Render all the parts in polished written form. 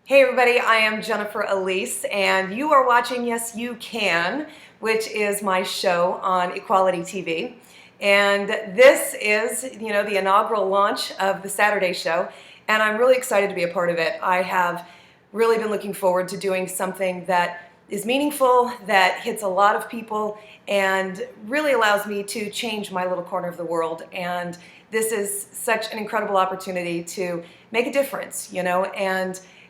Hey everybody, I am Jennifer Alyse, and you are watching Yes You Can, which is my show on EqualityTV. And this is, the inaugural launch of the Saturday show, and I'm really excited to be a part of it. I have really been looking forward to doing something that is meaningful, that hits a lot of people, and really allows me to change my little corner of the world. And this is such an incredible opportunity to make a difference,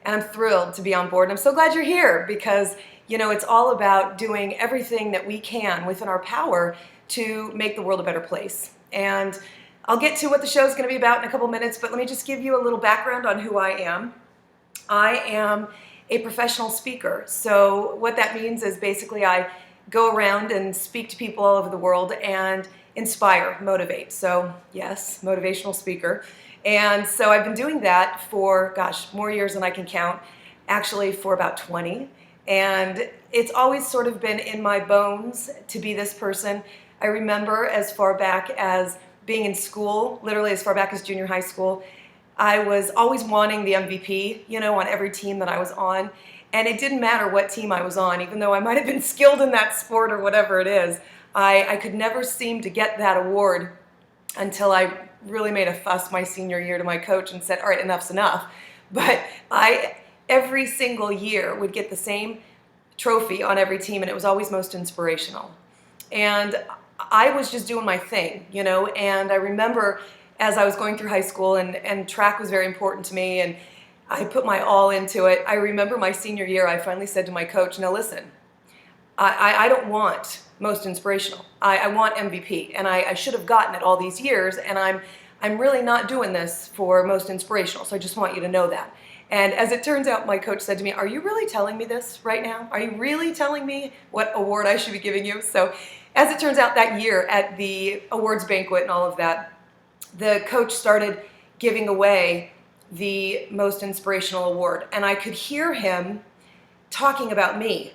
and I'm thrilled to be on board. And I'm so glad you're here because, it's all about doing everything that we can within our power to make the world a better place. And I'll get to what the show is going to be about in a couple minutes, but let me just give you a little background on who I am. I am a professional speaker. So what that means is basically I go around and speak to people all over the world and inspire, motivate. So yes, motivational speaker. And so I've been doing that for, more years than I can count, actually for about 20. And it's always sort of been in my bones to be this person. I remember as far back as being in school, literally as far back as junior high school, I was always wanting the MVP, on every team that I was on. And it didn't matter what team I was on, even though I might have been skilled in that sport or whatever it is. I could never seem to get that award until I really made a fuss my senior year to my coach and said, all right, enough's enough. But I, every single year, would get the same trophy on every team, and it was always most inspirational. And I was just doing my thing, and I remember as I was going through high school, and track was very important to me, and I put my all into it. I remember my senior year, I finally said to my coach, now listen, I don't want most inspirational. I want MVP, and I should have gotten it all these years, and I'm really not doing this for most inspirational, so I just want you to know that. And as it turns out, my coach said to me, are you really telling me this right now? Are you really telling me what award I should be giving you? So as it turns out, that year at the awards banquet and all of that, the coach started giving away the most inspirational award, and I could hear him talking about me.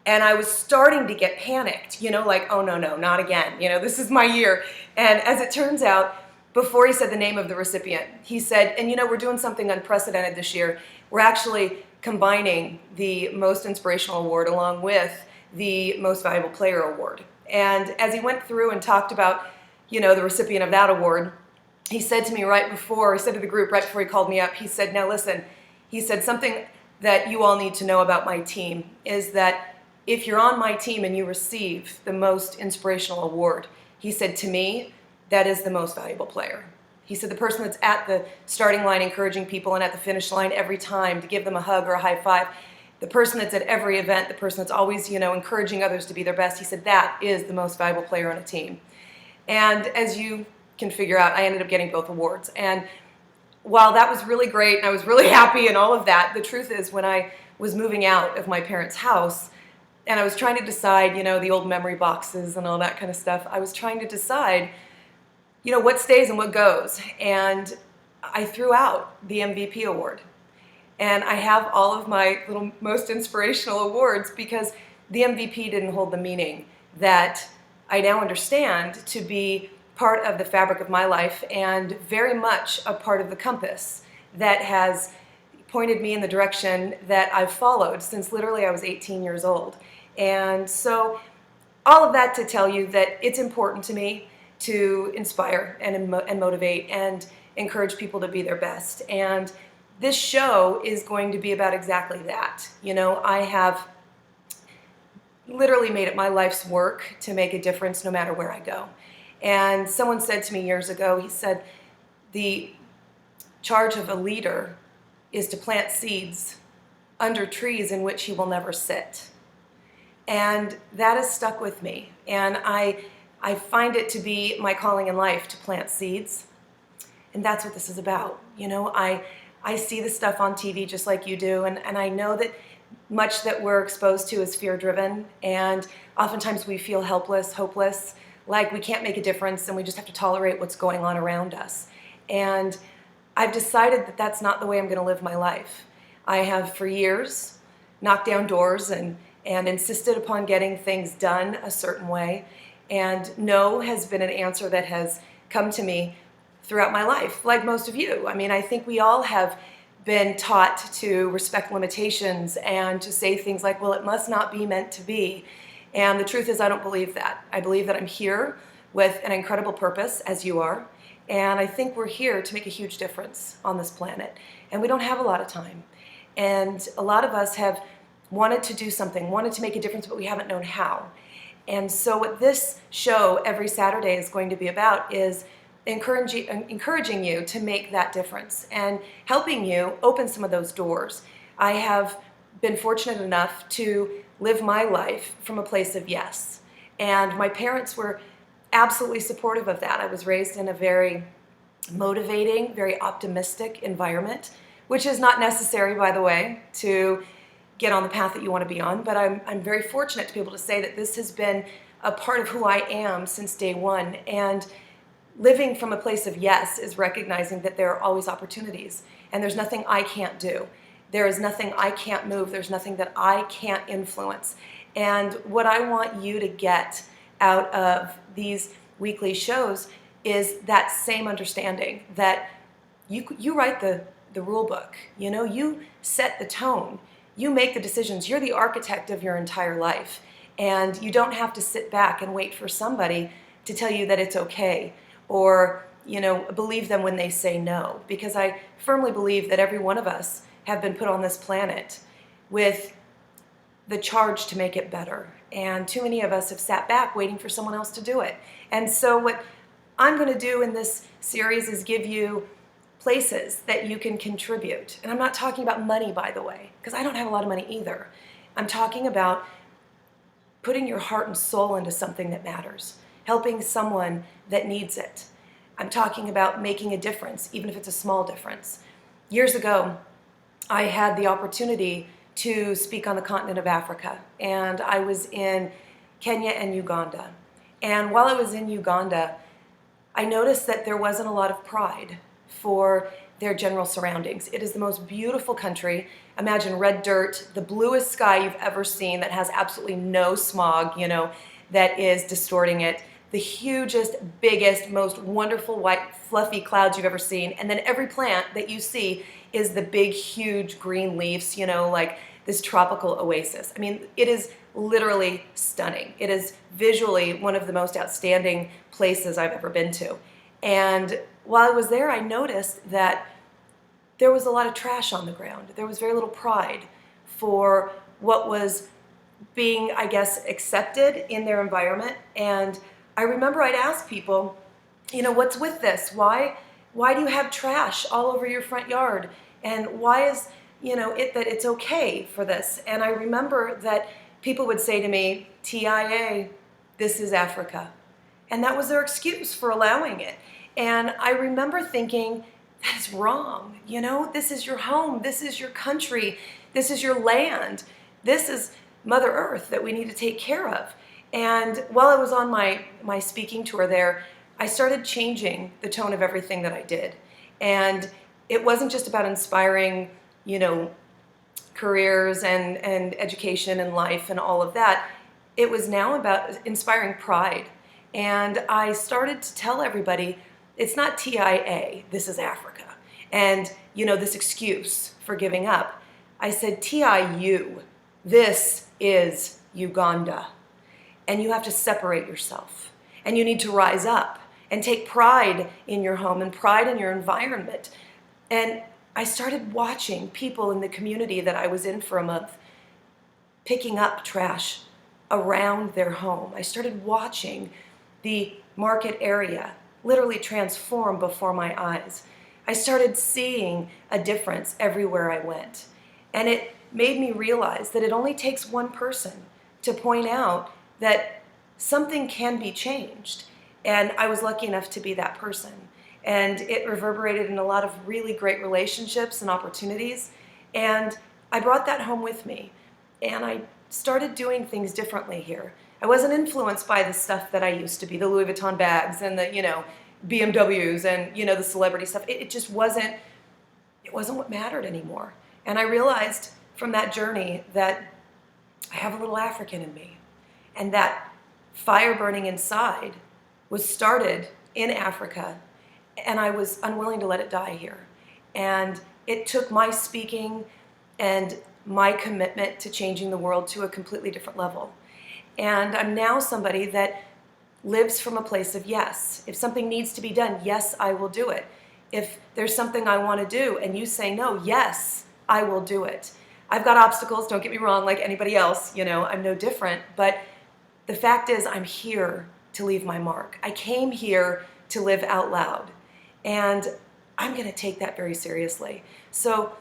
And I was starting to get panicked, like, oh no, not again. This is my year. And as it turns out, before he said the name of the recipient, he said, and we're doing something unprecedented this year. We're actually combining the Most Inspirational Award along with the Most Valuable Player Award. And as he went through and talked about, the recipient of that award, he said to me he said to the group right before he called me up, he said, now listen, he said, something that you all need to know about my team is that if you're on my team and you receive the Most Inspirational Award, he said, to me, that is the most valuable player. He said the person that's at the starting line encouraging people and at the finish line every time to give them a hug or a high five, the person that's at every event, the person that's always, encouraging others to be their best, he said that is the most valuable player on a team. And as you can figure out, I ended up getting both awards. And while that was really great and I was really happy and all of that, the truth is when I was moving out of my parents' house, and I was trying to decide, the old memory boxes and all that kind of stuff. I was trying to decide, what stays and what goes. And I threw out the MVP award. And I have all of my little most inspirational awards because the MVP didn't hold the meaning that I now understand to be part of the fabric of my life and very much a part of the compass that has pointed me in the direction that I've followed since literally I was 18 years old. And so all of that to tell you that it's important to me to inspire and motivate and encourage people to be their best. And this show is going to be about exactly that. I have literally made it my life's work to make a difference no matter where I go. And someone said to me years ago, he said, the charge of a leader is to plant seeds under trees in which he will never sit. And that has stuck with me. And I find it to be my calling in life to plant seeds. And that's what this is about. I see the stuff on TV just like you do. And I know that much that we're exposed to is fear-driven. And oftentimes we feel helpless, hopeless, like we can't make a difference and we just have to tolerate what's going on around us. And I've decided that that's not the way I'm going to live my life. I have for years knocked down doors and insisted upon getting things done a certain way. And no has been an answer that has come to me throughout my life, like most of you. I mean, I think we all have been taught to respect limitations and to say things like, well, it must not be meant to be. And the truth is, I don't believe that. I believe that I'm here with an incredible purpose, as you are. And I think we're here to make a huge difference on this planet. And we don't have a lot of time. And a lot of us have wanted to do something, wanted to make a difference, but we haven't known how. And so what this show every Saturday is going to be about is encouraging you to make that difference and helping you open some of those doors. I have been fortunate enough to live my life from a place of yes. And my parents were absolutely supportive of that. I was raised in a very motivating, very optimistic environment, which is not necessary, by the way, to get on the path that you want to be on. But I'm very fortunate to be able to say that this has been a part of who I am since day one. And living from a place of yes is recognizing that there are always opportunities, and there's nothing I can't do. There is nothing I can't move. There's nothing that I can't influence. And what I want you to get out of these weekly shows is that same understanding that you write the rule book. You know, you set the tone. You make the decisions. You're the architect of your entire life. And you don't have to sit back and wait for somebody to tell you that it's okay, or, you know, believe them when they say no. Because I firmly believe that every one of us have been put on this planet with the charge to make it better. And too many of us have sat back waiting for someone else to do it. And so what I'm going to do in this series is give you places that you can contribute. And I'm not talking about money, by the way, because I don't have a lot of money either. I'm talking about putting your heart and soul into something that matters, helping someone that needs it. I'm talking about making a difference, even if it's a small difference. Years ago, I had the opportunity to speak on the continent of Africa, and I was in Kenya and Uganda. And while I was in Uganda, I noticed that there wasn't a lot of pride for their general surroundings. It is the most beautiful country. Imagine red dirt, the bluest sky you've ever seen that has absolutely no smog, you know, that is distorting it. The hugest, biggest, most wonderful white fluffy clouds you've ever seen. And then every plant that you see is the big, huge green leaves, you know, like this tropical oasis. I mean, it is literally stunning. It is visually one of the most outstanding places I've ever been to. And while I was there, I noticed that there was a lot of trash on the ground. There was very little pride for what was being, I guess, accepted in their environment. And I remember I'd ask people, you know, what's with this? Why do you have trash all over your front yard? And why is, you know, that it's okay for this? And I remember that people would say to me, TIA, this is Africa. And that was their excuse for allowing it. And I remember thinking, that is wrong. You know, this is your home. This is your country. This is your land. This is Mother Earth that we need to take care of. And while I was on my speaking tour there, I started changing the tone of everything that I did. And it wasn't just about inspiring, you know, careers and education and life and all of that. It was now about inspiring pride. And I started to tell everybody, it's not TIA, this is Africa. And, you know, this excuse for giving up. I said, TIU, this is Uganda. And you have to separate yourself. And you need to rise up and take pride in your home and pride in your environment. And I started watching people in the community that I was in for a month picking up trash around their home. I started watching the market area literally transform before my eyes. I started seeing a difference everywhere I went. And it made me realize that it only takes one person to point out that something can be changed. And I was lucky enough to be that person. And it reverberated in a lot of really great relationships and opportunities. And I brought that home with me. And I started doing things differently here. I wasn't influenced by the stuff that I used to be, the Louis Vuitton bags and the, you know, BMWs and, you know, the celebrity stuff. It just wasn't what mattered anymore. And I realized from that journey that I have a little African in me. And that fire burning inside was started in Africa, and I was unwilling to let it die here. And it took my speaking and my commitment to changing the world to a completely different level. And I'm now somebody that lives from a place of yes. If something needs to be done, yes, I will do it. If there's something I want to do and you say no, yes, I will do it. I've got obstacles, don't get me wrong, like anybody else, I'm no different, but the fact is I'm here to leave my mark. I came here to live out loud, and I'm going to take that very seriously. So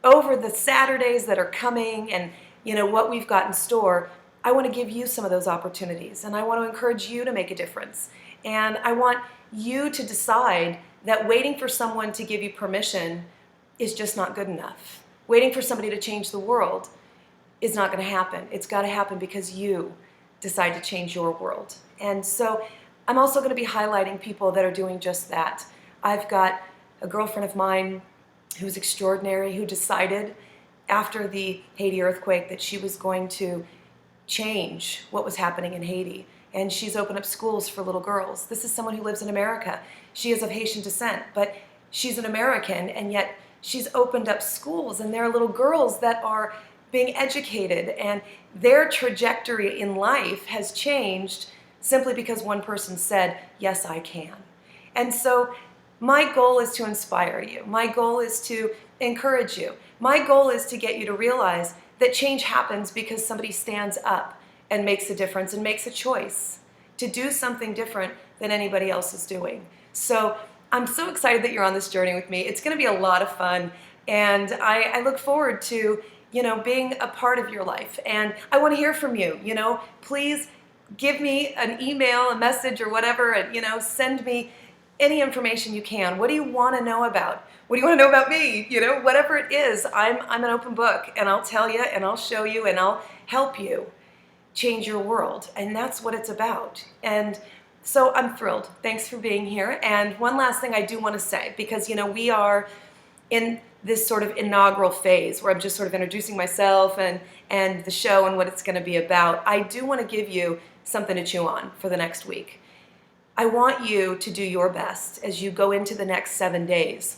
over the Saturdays that are coming and what we've got in store, I want to give you some of those opportunities, and I want to encourage you to make a difference. And I want you to decide that waiting for someone to give you permission is just not good enough. Waiting for somebody to change the world is not going to happen. It's got to happen because you decide to change your world. And so I'm also going to be highlighting people that are doing just that. I've got a girlfriend of mine who's extraordinary, who decided after the Haiti earthquake that she was going to change what was happening in Haiti. And she's opened up schools for little girls. This is someone who lives in America. She is of Haitian descent, but she's an American, and yet she's opened up schools, and there are little girls that are being educated, and their trajectory in life has changed simply because one person said, yes, I can. And so my goal is to inspire you. My goal is to encourage you. My goal is to get you to realize that change happens because somebody stands up and makes a difference and makes a choice to do something different than anybody else is doing. So I'm so excited that you're on this journey with me. It's going to be a lot of fun, and I look forward to being a part of your life. And I want to hear from you. Please give me an email, a message, or whatever, and send me any information you can. What do you want to know about? What do you want to know about me? Whatever it is, I'm an open book, and I'll tell you, and I'll show you, and I'll help you change your world. And that's what it's about. And so I'm thrilled. Thanks for being here. And one last thing I do want to say, because we are in this sort of inaugural phase where I'm just sort of introducing myself and the show and what it's going to be about. I do want to give you something to chew on for the next week. I want you to do your best as you go into the next 7 days.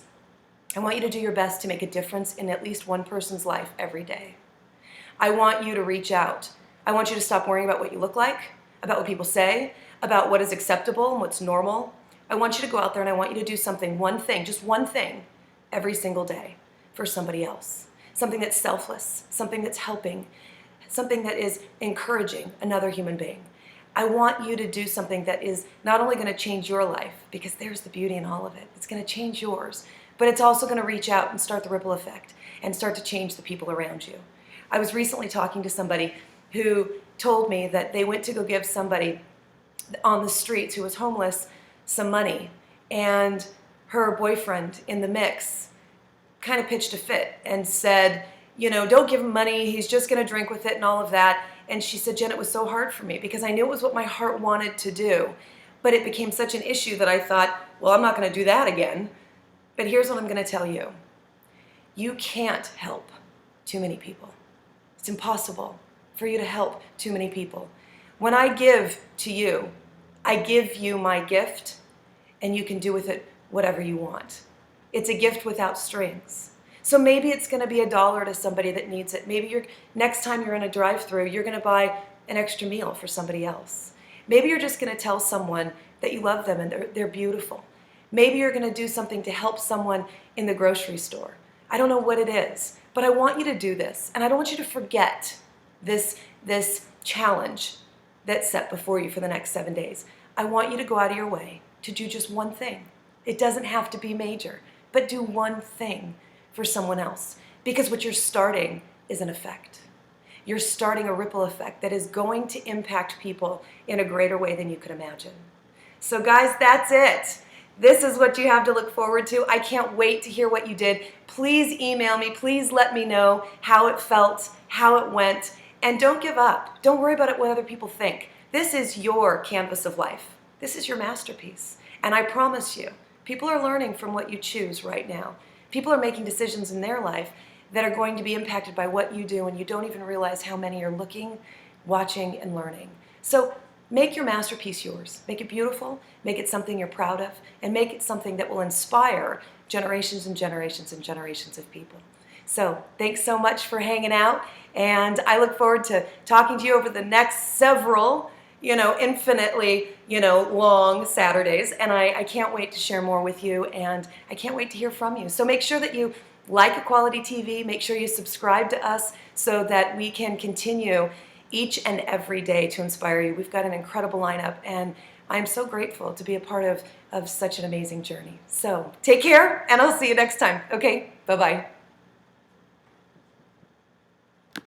I want you to do your best to make a difference in at least one person's life every day. I want you to reach out. I want you to stop worrying about what you look like, about what people say, about what is acceptable and what's normal. I want you to go out there and I want you to do something, one thing, just one thing, every single day for somebody else. Something that's selfless, something that's helping, something that is encouraging another human being. I want you to do something that is not only going to change your life, because there's the beauty in all of it, it's going to change yours, but it's also going to reach out and start the ripple effect and start to change the people around you. I was recently talking to somebody who told me that they went to go give somebody on the streets who was homeless some money, and her boyfriend in the mix kind of pitched a fit and said, don't give him money, he's just going to drink with it and all of that. And she said, Jen, it was so hard for me because I knew it was what my heart wanted to do, but it became such an issue that I thought, well, I'm not going to do that again. But here's what I'm going to tell you. You can't help too many people. It's impossible for you to help too many people. When I give to you, I give you my gift, and you can do with it whatever you want. It's a gift without strings. So maybe it's going to be $1 to somebody that needs it. Maybe next time you're in a drive-thru, you're going to buy an extra meal for somebody else. Maybe you're just going to tell someone that you love them and they're beautiful. Maybe you're going to do something to help someone in the grocery store. I don't know what it is, but I want you to do this, and I don't want you to forget this challenge that's set before you for the next 7 days. I want you to go out of your way to do just one thing. It doesn't have to be major, but do one thing for someone else, because what you're starting is an effect. You're starting a ripple effect that is going to impact people in a greater way than you could imagine. So guys, that's it. This is what you have to look forward to. I can't wait to hear what you did. Please email me. Please let me know how it felt, how it went, and don't give up. Don't worry about what other people think. This is your canvas of life. This is your masterpiece. And I promise you, people are learning from what you choose right now. People are making decisions in their life that are going to be impacted by what you do, and you don't even realize how many are looking, watching, and learning. So make your masterpiece yours. Make it beautiful, make it something you're proud of, and make it something that will inspire generations and generations and generations of people. So thanks so much for hanging out, and I look forward to talking to you over the next several, infinitely, long Saturdays, and I can't wait to share more with you, and I can't wait to hear from you. So make sure that you like Equality TV, make sure you subscribe to us so that we can continue each and every day to inspire you. We've got an incredible lineup, and I'm so grateful to be a part of such an amazing journey. So take care, and I'll see you next time. Okay, bye-bye.